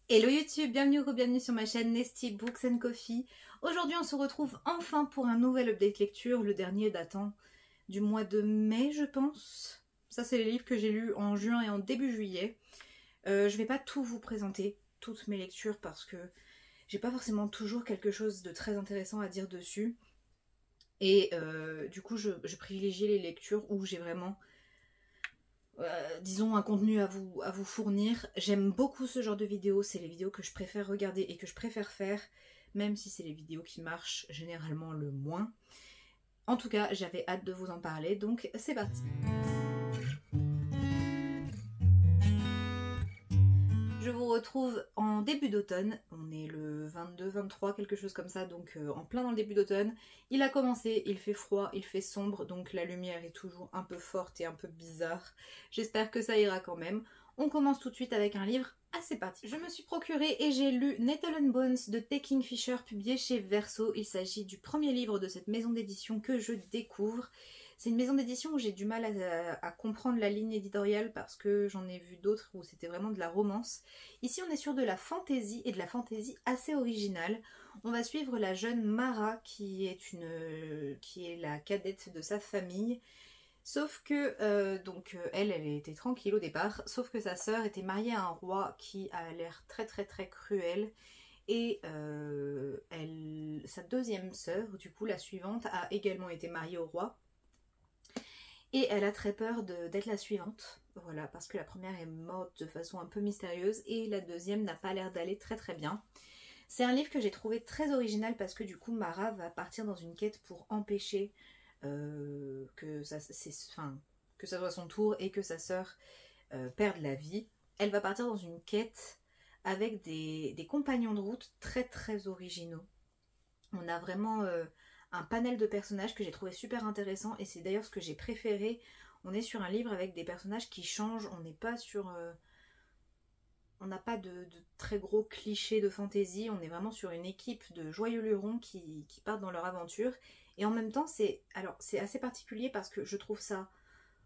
Hello YouTube, bienvenue ou bienvenue sur ma chaîne Nesty Books and Coffee. Aujourd'hui on se retrouve enfin pour un nouvel update lecture, le dernier datant du mois de mai je pense. Ça c'est les livres que j'ai lus en juin et en début juillet. Je vais pas tout vous présenter, toutes mes lectures, parce que j'ai pas forcément toujours quelque chose de très intéressant à dire dessus. Et du coup je privilégie les lectures où j'ai vraiment disons un contenu à vous fournir. J'aime beaucoup ce genre de vidéos, c'est les vidéos que je préfère regarder et que je préfère faire, même si c'est les vidéos qui marchent généralement le moins. En tout cas, j'avais hâte de vous en parler, donc c'est parti. Je vous retrouve en début d'automne, on est le 22-23, quelque chose comme ça, donc en plein dans le début d'automne. Il a commencé, il fait froid, il fait sombre, donc la lumière est toujours un peu forte et un peu bizarre. J'espère que ça ira quand même. On commence tout de suite avec un livre assez particulier. Je me suis procuré et j'ai lu Nettle and Bones de T. Kingfisher, publié chez Verso. Il s'agit du premier livre de cette maison d'édition que je découvre. C'est une maison d'édition où j'ai du mal à comprendre la ligne éditoriale parce que j'en ai vu d'autres où c'était vraiment de la romance. Ici on est sur de la fantaisie et de la fantaisie assez originale. On va suivre la jeune Mara qui est la cadette de sa famille. Sauf que, elle était tranquille au départ, sauf que sa sœur était mariée à un roi qui a l'air très très très cruel. Et sa deuxième sœur, du coup la suivante, a également été mariée au roi. Et elle a très peur d'être la suivante, voilà, parce que la première est morte de façon un peu mystérieuse et la deuxième n'a pas l'air d'aller très très bien. C'est un livre que j'ai trouvé très original parce que du coup Mara va partir dans une quête pour empêcher que ça soit son tour et que sa sœur perde la vie. Elle va partir dans une quête avec des compagnons de route très très originaux. On a vraiment un panel de personnages que j'ai trouvé super intéressant et c'est d'ailleurs ce que j'ai préféré. On est sur un livre avec des personnages qui changent, on n'est pas sur... on n'a pas de très gros clichés de fantasy, on est vraiment sur une équipe de joyeux lurons qui partent dans leur aventure. Et en même temps, c'est assez particulier parce que je trouve ça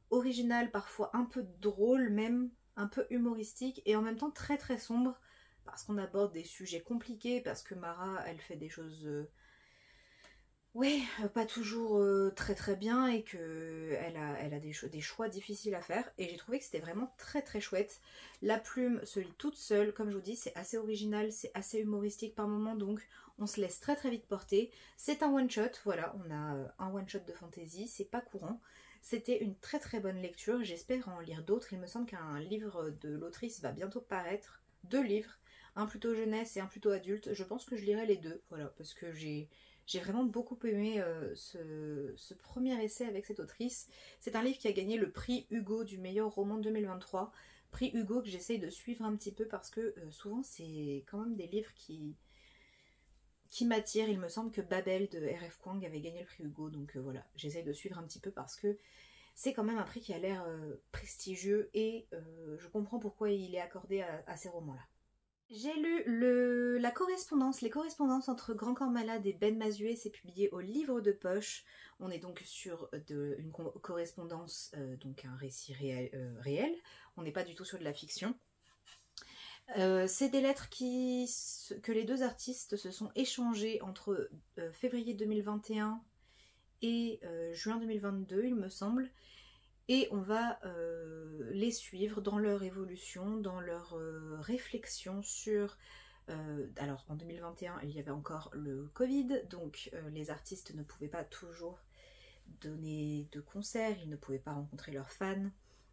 original, parfois un peu drôle même, un peu humoristique et en même temps très très sombre parce qu'on aborde des sujets compliqués, parce que Mara, elle fait des choses... pas toujours très très bien et qu'elle a des choix difficiles à faire et j'ai trouvé que c'était vraiment très très chouette. La plume se lit toute seule, comme je vous dis, c'est assez original, c'est assez humoristique par moments, donc on se laisse très très vite porter. C'est un one shot, voilà, on a un one shot de fantasy, c'est pas courant. C'était une très très bonne lecture, j'espère en lire d'autres. Il me semble qu'un livre de l'autrice va bientôt paraître, 2 livres, un plutôt jeunesse et un plutôt adulte. Je pense que je lirai les deux, voilà, parce que j'ai vraiment beaucoup aimé ce premier essai avec cette autrice. C'est un livre qui a gagné le prix Hugo du meilleur roman de 2023. Prix Hugo que j'essaye de suivre un petit peu parce que souvent c'est quand même des livres qui m'attirent. Il me semble que Babel de R.F. Kuang avait gagné le prix Hugo. Donc voilà, j'essaye de suivre un petit peu parce que c'est quand même un prix qui a l'air prestigieux et je comprends pourquoi il est accordé à ces romans-là. J'ai lu les correspondances entre Grand Corps Malade et Ben Mazué, c'est publié au Livre de Poche. On est donc sur une correspondance, donc un récit réel. On n'est pas du tout sur de la fiction. C'est des lettres que les deux artistes se sont échangées entre février 2021 et juin 2022, il me semble. Et on va les suivre dans leur évolution, dans leur réflexion sur... alors en 2021, il y avait encore le Covid, donc les artistes ne pouvaient pas toujours donner de concerts, ils ne pouvaient pas rencontrer leurs fans.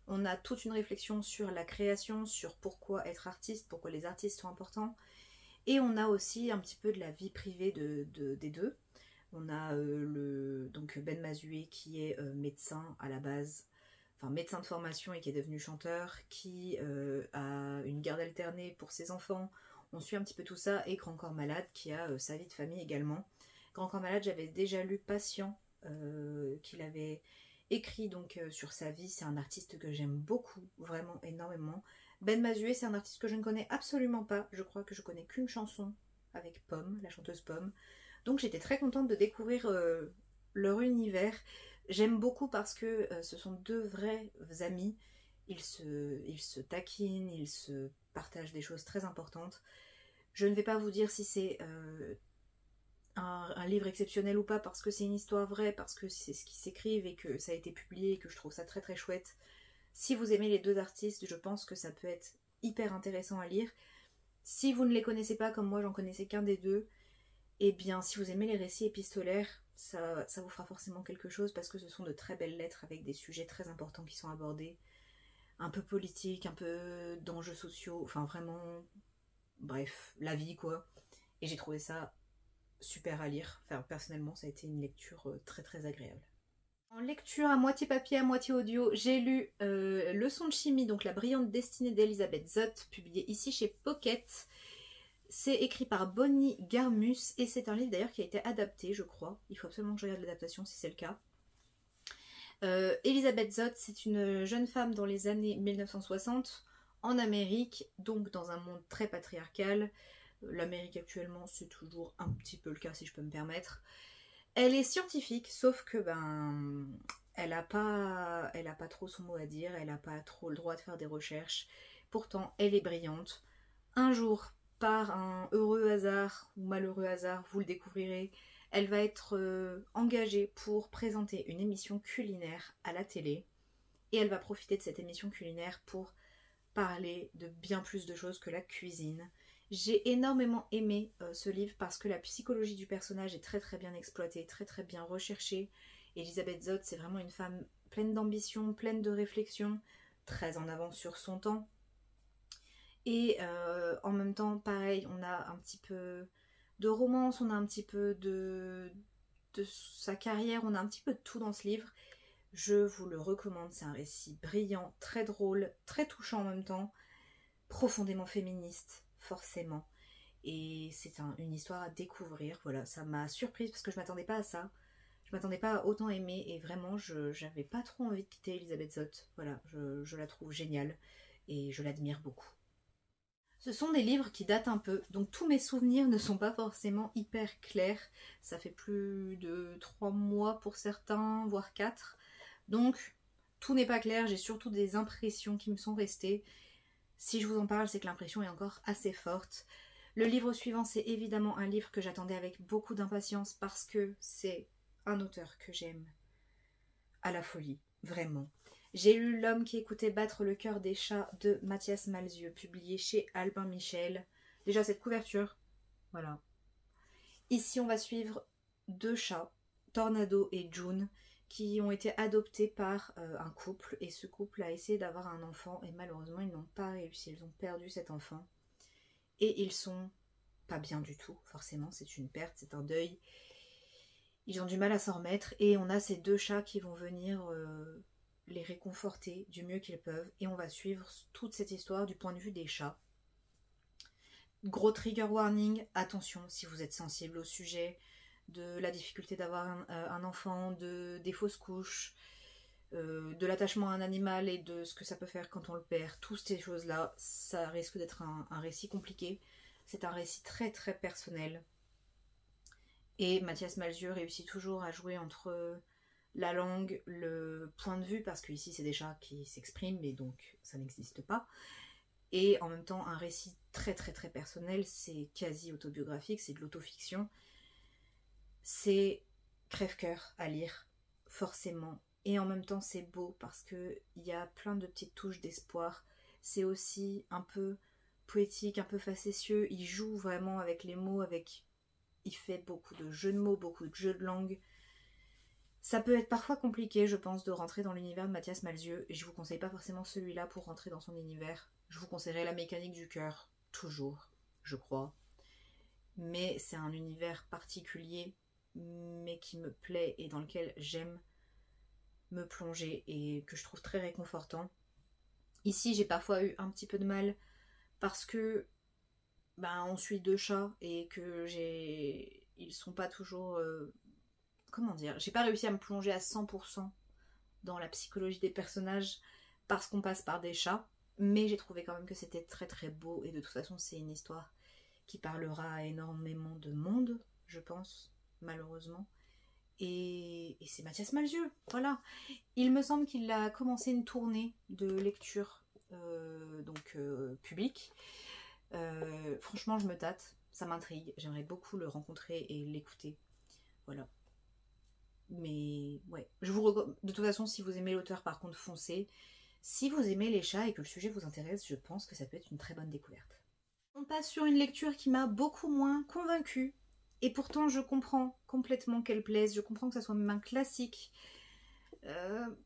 On a toute une réflexion sur la création, sur pourquoi être artiste, pourquoi les artistes sont importants. Et on a aussi un petit peu de la vie privée des deux. On a donc Ben Mazué qui est médecin à la base, enfin médecin de formation et qui est devenu chanteur, qui a une garde alternée pour ses enfants. On suit un petit peu tout ça. Et Grand Corps Malade qui a sa vie de famille également. Grand Corps Malade, j'avais déjà lu Patient, qu'il avait écrit donc sur sa vie. C'est un artiste que j'aime beaucoup, vraiment énormément. Ben Mazué, c'est un artiste que je ne connais absolument pas. Je crois que je connais qu'une chanson avec Pomme, la chanteuse Pomme. Donc j'étais très contente de découvrir leur univers. J'aime beaucoup parce que ce sont deux vrais amis. Ils se taquinent, ils se partage des choses très importantes. Je ne vais pas vous dire si c'est un livre exceptionnel ou pas, parce que c'est une histoire vraie, parce que c'est ce qui s'écrivent et que ça a été publié et que je trouve ça très très chouette. Si vous aimez les deux artistes, je pense que ça peut être hyper intéressant à lire. Si vous ne les connaissez pas, comme moi j'en connaissais qu'un des deux, eh bien si vous aimez les récits épistolaires, ça vous fera forcément quelque chose, parce que ce sont de très belles lettres avec des sujets très importants qui sont abordés, un peu politiques, un peu d'enjeux sociaux, enfin vraiment, bref, la vie quoi. Et j'ai trouvé ça super à lire. Enfin, personnellement, ça a été une lecture très très agréable. En lecture à moitié papier, à moitié audio, j'ai lu Leçon de chimie, donc La brillante destinée d'Elisabeth Zott, publié ici chez Pocket. C'est écrit par Bonnie Garmus et c'est un livre d'ailleurs qui a été adapté, je crois. Il faut absolument que je regarde l'adaptation si c'est le cas. Elisabeth Zott, c'est une jeune femme dans les années 1960 en Amérique, donc dans un monde très patriarcal. L'Amérique actuellement, c'est toujours un petit peu le cas si je peux me permettre. Elle est scientifique, sauf que elle a pas trop son mot à dire, elle n'a pas trop le droit de faire des recherches. Pourtant, elle est brillante. Un jour, par un heureux hasard ou malheureux hasard, vous le découvrirez, elle va être engagée pour présenter une émission culinaire à la télé. Et elle va profiter de cette émission culinaire pour parler de bien plus de choses que la cuisine. J'ai énormément aimé ce livre parce que la psychologie du personnage est très très bien exploitée, très très bien recherchée. Elisabeth Zott, c'est vraiment une femme pleine d'ambition, pleine de réflexion, très en avance sur son temps. Et en même temps, pareil, on a un petit peu de romance, on a un petit peu de sa carrière, on a un petit peu de tout dans ce livre. Je vous le recommande, c'est un récit brillant, très drôle, très touchant en même temps, profondément féministe, forcément. Et c'est une histoire à découvrir. Voilà, ça m'a surprise parce que je m'attendais pas à ça. Je m'attendais pas à autant aimer et vraiment, j'avais pas trop envie de quitter Elisabeth Zott. Voilà, je la trouve géniale et je l'admire beaucoup. Ce sont des livres qui datent un peu, donc tous mes souvenirs ne sont pas forcément hyper clairs. Ça fait plus de 3 mois pour certains, voire 4. Donc, tout n'est pas clair, j'ai surtout des impressions qui me sont restées. Si je vous en parle, c'est que l'impression est encore assez forte. Le livre suivant, c'est évidemment un livre que j'attendais avec beaucoup d'impatience parce que c'est un auteur que j'aime à la folie, vraiment. J'ai lu L'homme qui écoutait battre le cœur des chats de Mathias Malzieu, publié chez Albin Michel. Déjà cette couverture, voilà. Ici, on va suivre 2 chats, Tornado et June, qui ont été adoptés par un couple, et ce couple a essayé d'avoir un enfant et malheureusement ils n'ont pas réussi, ils ont perdu cet enfant et ils sont pas bien du tout, forcément c'est une perte, c'est un deuil, ils ont du mal à s'en remettre et on a ces 2 chats qui vont venir les réconforter du mieux qu'ils peuvent et on va suivre toute cette histoire du point de vue des chats. Gros trigger warning, attention si vous êtes sensible au sujet de la difficulté d'avoir un enfant, des fausses couches, de l'attachement à un animal et de ce que ça peut faire quand on le perd. Toutes ces choses-là, ça risque d'être un récit compliqué. C'est un récit très très personnel. Et Mathias Malzieu réussit toujours à jouer entre la langue, le point de vue, parce qu'ici c'est des chats qui s'expriment, mais donc ça n'existe pas. Et en même temps un récit très très très personnel, c'est quasi autobiographique, c'est de l'autofiction. C'est crève-cœur à lire, forcément. Et en même temps, c'est beau parce qu'il y a plein de petites touches d'espoir. C'est aussi un peu poétique, un peu facétieux. Il joue vraiment avec les mots, il fait beaucoup de jeux de mots, beaucoup de jeux de langue. Ça peut être parfois compliqué, je pense, de rentrer dans l'univers de Mathias Malzieu. Et je vous conseille pas forcément celui-là pour rentrer dans son univers. Je vous conseillerais La mécanique du cœur, toujours, je crois. Mais c'est un univers particulier, mais qui me plaît et dans lequel j'aime me plonger et que je trouve très réconfortant. Ici, j'ai parfois eu un petit peu de mal parce que on suit 2 chats et que ils sont pas toujours comment dire, j'ai pas réussi à me plonger à 100% dans la psychologie des personnages parce qu'on passe par des chats, mais j'ai trouvé quand même que c'était très très beau et de toute façon c'est une histoire qui parlera à énormément de monde, je pense, malheureusement. Et c'est Mathias Malzieu, voilà. Il me semble qu'il a commencé une tournée de lecture public. Franchement, je me tâte, ça m'intrigue. J'aimerais beaucoup le rencontrer et l'écouter. Voilà. Mais ouais, de toute façon, si vous aimez l'auteur, par contre, foncez. Si vous aimez les chats et que le sujet vous intéresse, je pense que ça peut être une très bonne découverte. On passe sur une lecture qui m'a beaucoup moins convaincue. Et pourtant, je comprends complètement qu'elle plaise. Je comprends que ça soit même un classique.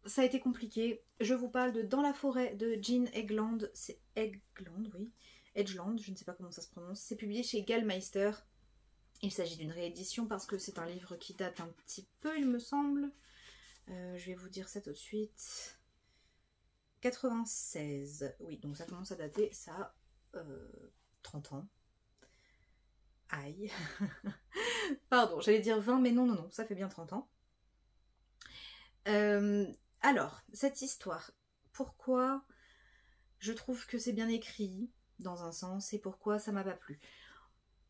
Ça a été compliqué. Je vous parle de Dans la forêt de Jean Egeland. C'est Egeland, oui. Edgeland, je ne sais pas comment ça se prononce. C'est publié chez Gallmeister. Il s'agit d'une réédition parce que c'est un livre qui date un petit peu, il me semble. Je vais vous dire ça tout de suite. 96. Oui, donc ça commence à dater. Ça a 30 ans. Aïe. Pardon, j'allais dire 20, mais non, non, non, ça fait bien 30 ans. Alors, cette histoire, pourquoi je trouve que c'est bien écrit dans un sens et pourquoi ça m'a pas plu.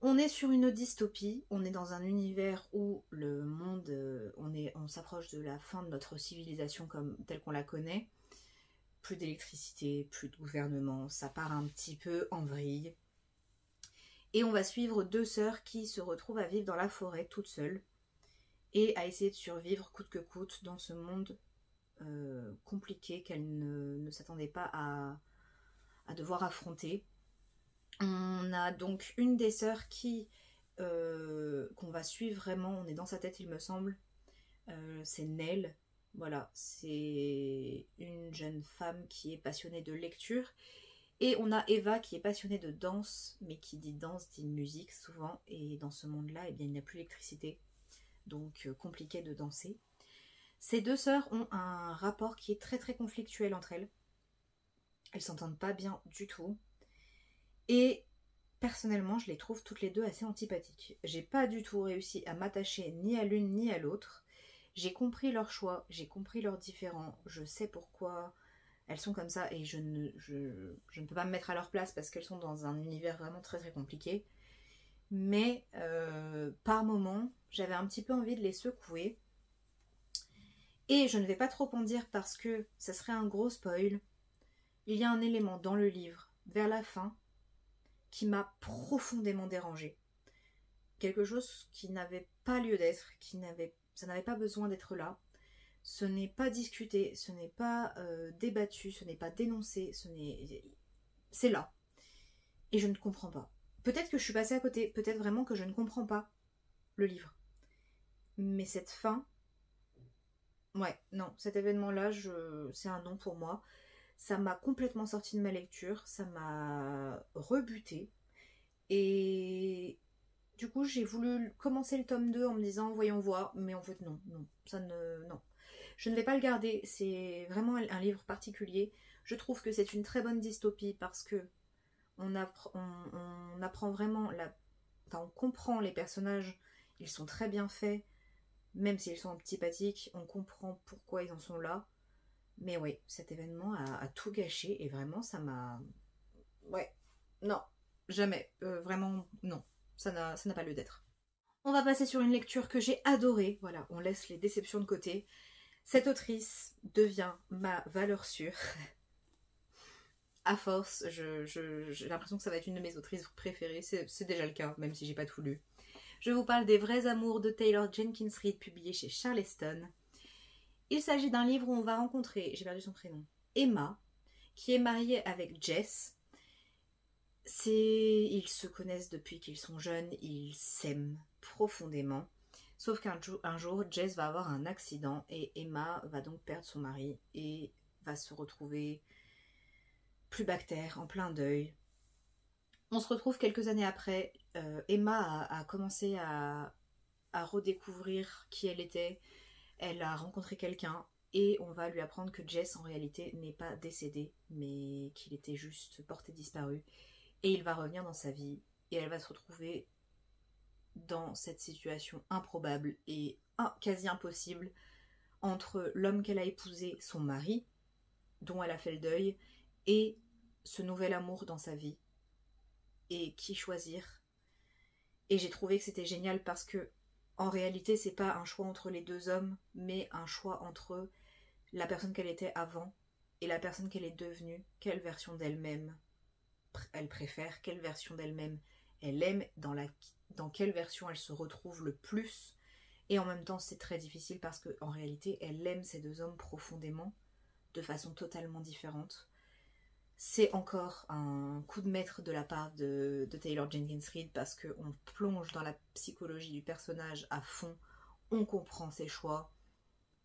On est sur une dystopie, on est dans un univers où le monde, on s'approche de la fin de notre civilisation telle qu'on la connaît. Plus d'électricité, plus de gouvernement, ça part un petit peu en vrille. Et on va suivre deux sœurs qui se retrouvent à vivre dans la forêt toutes seules et à essayer de survivre coûte que coûte dans ce monde compliqué qu'elles ne s'attendaient pas à devoir affronter. On a donc une des sœurs qu'on va suivre vraiment, on est dans sa tête il me semble, c'est Nell. Voilà, c'est une jeune femme qui est passionnée de lecture. Et on a Eva qui est passionnée de danse, mais qui dit danse dit musique souvent. Et dans ce monde-là, eh bien, il n'y a plus d'électricité, donc compliqué de danser. Ces deux sœurs ont un rapport qui est très très conflictuel entre elles. Elles s'entendent pas bien du tout. Et personnellement, je les trouve toutes les deux assez antipathiques. J'ai pas du tout réussi à m'attacher ni à l'une ni à l'autre. J'ai compris leurs choix, j'ai compris leurs différends, je sais pourquoi elles sont comme ça et je ne peux pas me mettre à leur place parce qu'elles sont dans un univers vraiment très très compliqué. Mais par moments, j'avais un petit peu envie de les secouer. Et je ne vais pas trop en dire parce que ça serait un gros spoil. Il y a un élément dans le livre, vers la fin, qui m'a profondément dérangée. Quelque chose qui n'avait pas lieu d'être, ça n'avait pas besoin d'être là. Ce n'est pas discuté, ce n'est pas débattu, ce n'est pas dénoncé, c'est là. Et je ne comprends pas. Peut-être que je suis passée à côté, peut-être vraiment que je ne comprends pas le livre. Mais cette fin, ouais, non, cet événement-là, c'est un non pour moi. Ça m'a complètement sorti de ma lecture, ça m'a rebutée. Et du coup, j'ai voulu commencer le tome 2 en me disant, voyons voir, mais en fait, non, non. Je ne vais pas le garder, c'est vraiment un livre particulier. Je trouve que c'est une très bonne dystopie parce que on apprend vraiment, on comprend les personnages, ils sont très bien faits, même s'ils sont antipathiques, on comprend pourquoi ils en sont là. Mais oui, cet événement a tout gâché et vraiment ça m'a... Ouais, non, jamais, vraiment non, ça n'a pas lieu d'être. On va passer sur une lecture que j'ai adorée, voilà, on laisse les déceptions de côté. Cette autrice devient ma valeur sûre. À force, j'ai l'impression que ça va être une de mes autrices préférées, c'est déjà le cas, même si j'ai pas tout lu. Je vous parle des Vrais Amours de Taylor Jenkins Reid, publié chez Charleston. Il s'agit d'un livre où on va rencontrer, j'ai perdu son prénom, Emma, qui est mariée avec Jess. Ils se connaissent depuis qu'ils sont jeunes, ils s'aiment profondément. Sauf qu'un jour, Jess va avoir un accident et Emma va donc perdre son mari et va se retrouver plus bactère, en plein deuil. On se retrouve quelques années après. Emma a commencé à redécouvrir qui elle était. Elle a rencontré quelqu'un et on va lui apprendre que Jess en réalité n'est pas décédé, mais qu'il était juste porté disparu. Et il va revenir dans sa vie et elle va se retrouver dans cette situation improbable et quasi impossible entre l'homme qu'elle a épousé, son mari, dont elle a fait le deuil, et ce nouvel amour dans sa vie. Et qui choisir? Et j'ai trouvé que c'était génial parce que en réalité c'est pas un choix entre les deux hommes, mais un choix entre la personne qu'elle était avant et la personne qu'elle est devenue, quelle version d'elle-même elle préfère, quelle version d'elle-même elle aime, dans quelle version elle se retrouve le plus. Et en même temps c'est très difficile parce qu'en réalité elle aime ces deux hommes profondément, de façon totalement différente. C'est encore un coup de maître de la part de Taylor Jenkins Reid parce qu'on plonge dans la psychologie du personnage à fond, on comprend ses choix,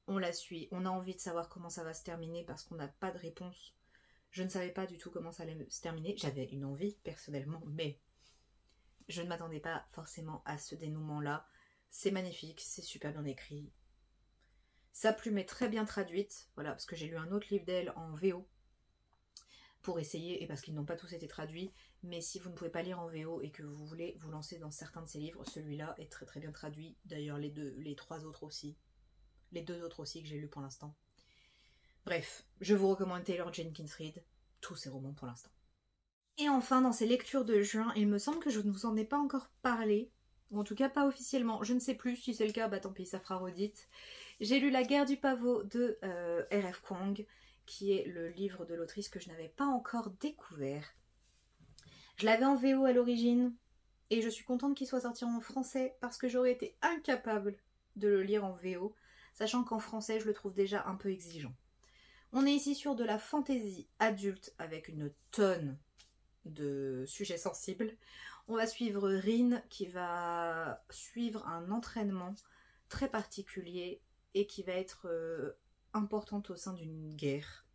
on la suit, on a envie de savoir comment ça va se terminer parce qu'on n'a pas de réponse. Je ne savais pas du tout comment ça allait se terminer, j'avais une envie personnellement, mais je ne m'attendais pas forcément à ce dénouement-là. C'est magnifique, c'est super bien écrit. Sa plume est très bien traduite, voilà, parce que j'ai lu un autre livre d'elle en VO pour essayer, et parce qu'ils n'ont pas tous été traduits, mais si vous ne pouvez pas lire en VO et que vous voulez vous lancer dans certains de ses livres, celui-là est très très bien traduit, d'ailleurs les trois autres aussi, les deux autres aussi que j'ai lus pour l'instant. Bref, je vous recommande Taylor Jenkins Reid, tous ses romans pour l'instant. Et enfin, dans ces lectures de juin, il me semble que je ne vous en ai pas encore parlé, ou en tout cas pas officiellement, je ne sais plus, si c'est le cas, bah tant pis, ça fera redite. J'ai lu La guerre du pavot de R.F. Kuang, qui est le livre de l'autrice que je n'avais pas encore découvert. Je l'avais en VO à l'origine, et je suis contente qu'il soit sorti en français, parce que j'aurais été incapable de le lire en VO, sachant qu'en français, je le trouve déjà un peu exigeant. On est ici sur de la fantaisie adulte, avec une tonne de sujets sensibles. On va suivre Rin, qui va suivre un entraînement très particulier, et qui va être importante au sein d'une guerre.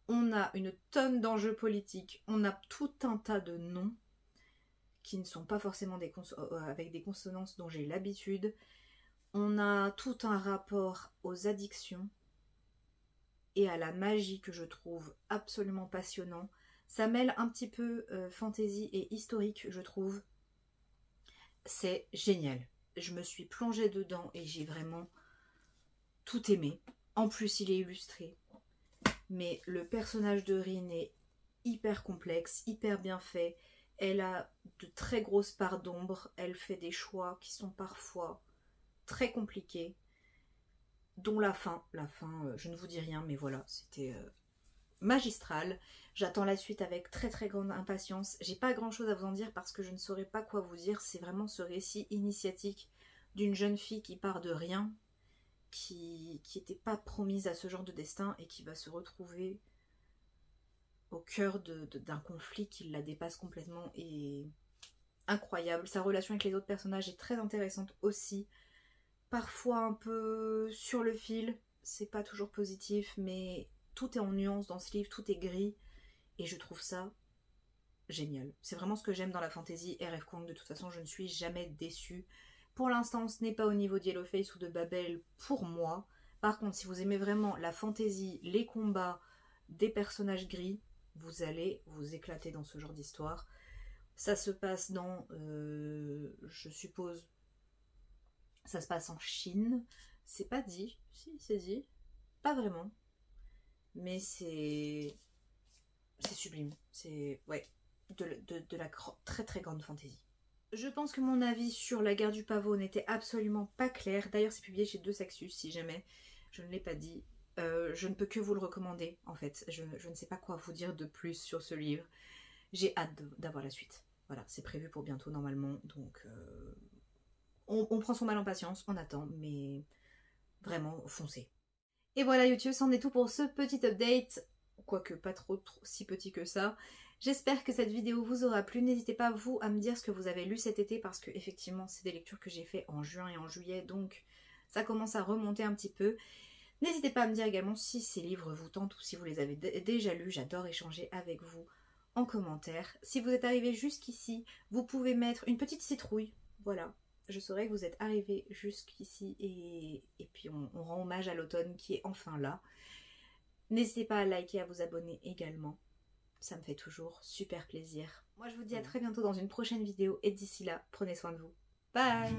On a une tonne d'enjeux politiques, on a tout un tas de noms qui ne sont pas forcément avec des consonances dont j'ai l'habitude. On a tout un rapport aux addictions et à la magie que je trouve absolument passionnant. Ça mêle un petit peu fantaisie et historique, je trouve. C'est génial. Je me suis plongée dedans et j'ai vraiment tout aimé. En plus, il est illustré. Mais le personnage de Rin est hyper complexe, hyper bien fait. Elle a de très grosses parts d'ombre. Elle fait des choix qui sont parfois très compliqués. Dont la fin. La fin, je ne vous dis rien, mais voilà, c'était magistral. J'attends la suite avec très très grande impatience. J'ai pas grand chose à vous en dire parce que je ne saurais pas quoi vous dire. C'est vraiment ce récit initiatique d'une jeune fille qui part de rien, qui n'était pas promise à ce genre de destin et qui va se retrouver au cœur d'un conflit qui la dépasse complètement et incroyable. Sa relation avec les autres personnages est très intéressante aussi. Parfois un peu sur le fil, c'est pas toujours positif, mais tout est en nuance dans ce livre, tout est gris, et je trouve ça génial. C'est vraiment ce que j'aime dans la fantasy R.F. Kuang, de toute façon je ne suis jamais déçue. Pour l'instant ce n'est pas au niveau de Yellowface ou de Babel pour moi. Par contre si vous aimez vraiment la fantasy, les combats, des personnages gris, vous allez vous éclater dans ce genre d'histoire. Ça se passe dans, je suppose, ça se passe en Chine. C'est pas dit, si c'est dit, pas vraiment. Mais c'est sublime, c'est ouais, de la très très grande fantaisie. Je pense que mon avis sur La guerre du pavot n'était absolument pas clair. D'ailleurs c'est publié chez Deux Saxus, si jamais je ne l'ai pas dit. Je ne peux que vous le recommander en fait. Je ne sais pas quoi vous dire de plus sur ce livre. J'ai hâte d'avoir la suite. Voilà, c'est prévu pour bientôt normalement, donc on prend son mal en patience, on attend, mais vraiment foncez. Et voilà YouTube, c'en est tout pour ce petit update, quoique pas trop si petit que ça. J'espère que cette vidéo vous aura plu. N'hésitez pas vous à me dire ce que vous avez lu cet été parce que effectivement c'est des lectures que j'ai fait en juin et en juillet, donc ça commence à remonter un petit peu. N'hésitez pas à me dire également si ces livres vous tentent ou si vous les avez déjà lus. J'adore échanger avec vous en commentaire. Si vous êtes arrivé jusqu'ici, vous pouvez mettre une petite citrouille, voilà. Je saurais que vous êtes arrivé jusqu'ici et puis on rend hommage à l'automne qui est enfin là. N'hésitez pas à liker, à vous abonner également. Ça me fait toujours super plaisir. Moi je vous dis à très bientôt dans une prochaine vidéo et d'ici là, prenez soin de vous. Bye!